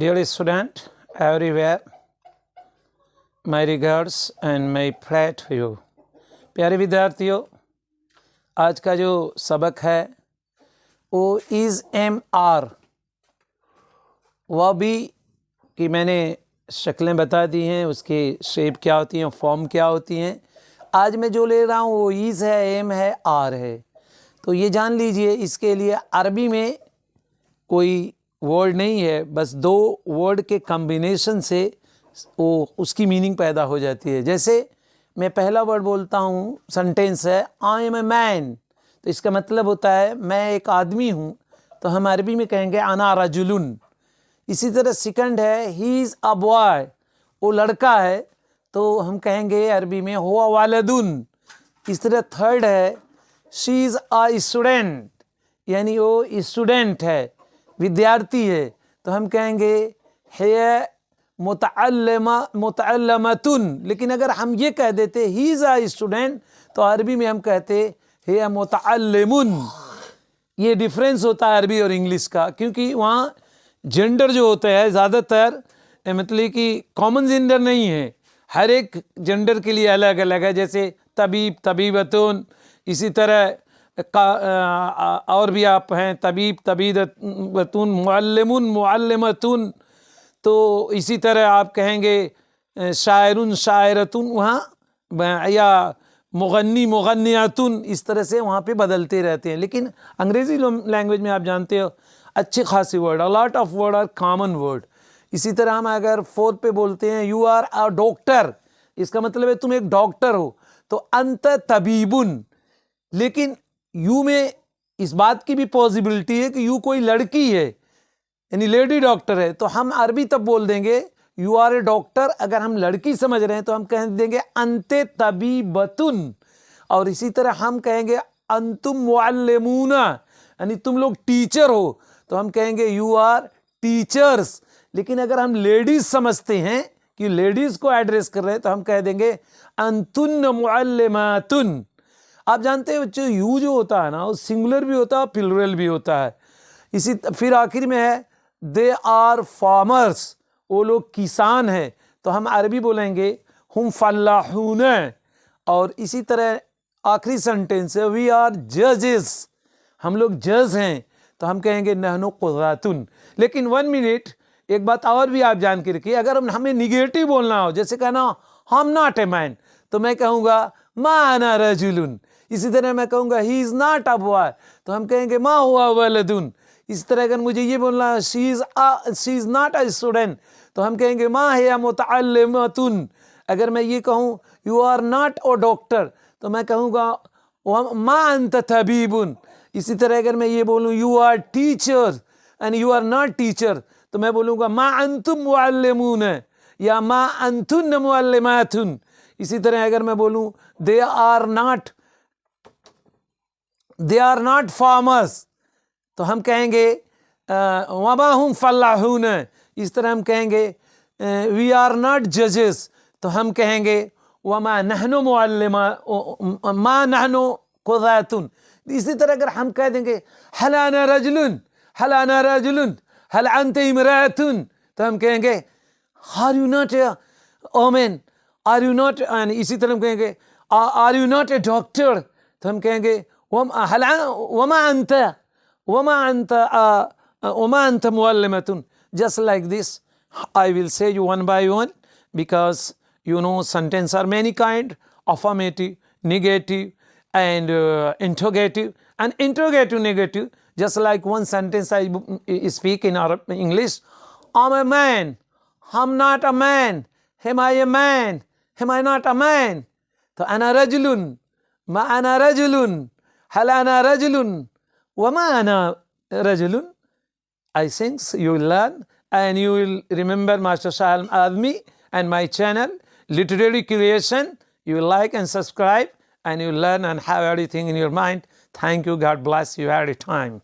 Dear student, everywhere, my regards and my prayer to you. प्यारे विद्यार्थियों, आज का जो सबक है वो इज़ एम आर, वह भी कि मैंने शक्लें बता दी हैं, उसकी शेप क्या होती हैं, फॉर्म क्या होती हैं। आज मैं जो ले रहा हूँ वो इज़ है, एम है, आर है। तो ये जान लीजिए, इसके लिए अरबी में कोई वर्ड नहीं है, बस दो वर्ड के कॉम्बिनेशन से वो उसकी मीनिंग पैदा हो जाती है। जैसे मैं पहला वर्ड बोलता हूँ, सेंटेंस है आई एम ए मैन, तो इसका मतलब होता है मैं एक आदमी हूँ, तो हम अरबी में कहेंगे अना रजुलुन। इसी तरह सेकंड है ही इज़ अ बॉय, वो लड़का है, तो हम कहेंगे अरबी में हुआ वालदुन। इस तरह थर्ड है शी इज़ अ स्टूडेंट, यानी वो स्टूडेंट है, विद्यार्थी है, तो हम कहेंगे है मुतअल्लिमतुन। लेकिन अगर हम ये कह देते ही इज़ अ स्टूडेंट, तो अरबी में हम कहते है मुतअल्लिमुन। ये डिफरेंस होता है अरबी और इंग्लिश का, क्योंकि वहाँ जेंडर जो होता है ज़्यादातर मतलब कि कॉमन जेंडर नहीं है, हर एक जेंडर के लिए अलग अलग है। जैसे तबीब, तबीबतुन, इसी तरह और भी आप हैं तबीब, तबीबतुन, मुअल्लिमुन, मुअल्लिमतुन। तो इसी तरह आप कहेंगे शायरुन, शायरतुन वहाँ, या मुगन्नी, मुगन्नियातुन, इस तरह से वहाँ पे बदलते रहते हैं। लेकिन अंग्रेज़ी लैंग्वेज में आप जानते हो अच्छे खासे word, a lot of word are common word. इसी तरह हम अगर फोर्थ पे बोलते हैं यू आर अ डॉक्टर, इसका मतलब है तुम एक डॉक्टर हो, तो अंत तबीबुन। लेकिन यू में इस बात की भी पॉसिबिलिटी है कि यू कोई लड़की है, यानी लेडी डॉक्टर है, तो हम अरबी तब बोल देंगे यू आर ए डॉक्टर। अगर हम लड़की समझ रहे हैं तो हम कह देंगे अंते तबीबतुन। और इसी तरह हम कहेंगे अंतुम मुअल्लिमूना, यानी तुम लोग टीचर हो, तो हम कहेंगे यू आर टीचर्स। लेकिन अगर हम लेडीज समझते हैं कि लेडीज को एड्रेस कर रहे हैं, तो हम कह देंगे अंतुन मुअल्लिमातुन। आप जानते हो जो यू जो होता है ना, वो सिंगुलर भी होता है, प्लूरल भी होता है। इसी फिर आखिर में है दे आर फार्मर्स, वो लोग किसान हैं, तो हम अरबी बोलेंगे हम फल्लाहून। और इसी तरह आखिरी सेंटेंस है वी आर जजेस, हम लोग जज हैं, तो हम कहेंगे नहनु कुज़ातुन। लेकिन 1 मिनट, एक बात और भी आप जान के रखिए, अगर हमें निगेटिव बोलना हो, जैसे कहना हम नॉट ए मैन, तो मैं कहूँगा मा अना रजुलुन। इसी तरह मैं कहूँगा he is not a boy, तो हम कहेंगे मा हुआ वलदुन। इस तरह अगर मुझे ये बोलना है she is not a student, तो हम कहेंगे मा हिया मुतअल्लिमतुन। अगर मैं ये कहूँ you are not a doctor, तो मैं कहूँगा मा अंत तबीबुन। इसी तरह अगर मैं ये बोलूँ you are teacher and you are not teacher, तो मैं बोलूँगा मा अंतुम मुअल्लिमून या मा अंतुन मुअल्लिमातुन। इसी तरह अगर मैं बोलूँ दे आर नॉट फार्मर्स, तो हम कहेंगे वमा हुम फल्लाहून। इस तरह हम कहेंगे वी आर नॉट जजेस, तो हम कहेंगे वमा नहनु मुअल्लिमा मा नहनु कुज़ातुन। इसी तरह अगर हम कह देंगे हल अना रजुलुन, हल अना रजुलुन, हल अंत इमरातुन, तो हम कहेंगे are you not a woman, are you not, इसी तरह हम कहेंगे are you not a doctor, तो हम कहेंगे वमा अंत मुअल्लिमतुन। Just like this, I will say you one by one, because you know sentences are many kind: affirmative, negative, and interrogative. And interrogative, negative, just like one sentence I speak in English: I'm a man, I'm not a man, am I a man, am I not a man? तो أنا رجل, ما أنا رجل, هل أنا رجل, وما أنا رجل. I think you will learn and you will remember Master Shah Azmi and my channel Literary Creation. You will like and subscribe, and you will learn and have everything in your mind. Thank you. God bless you every time.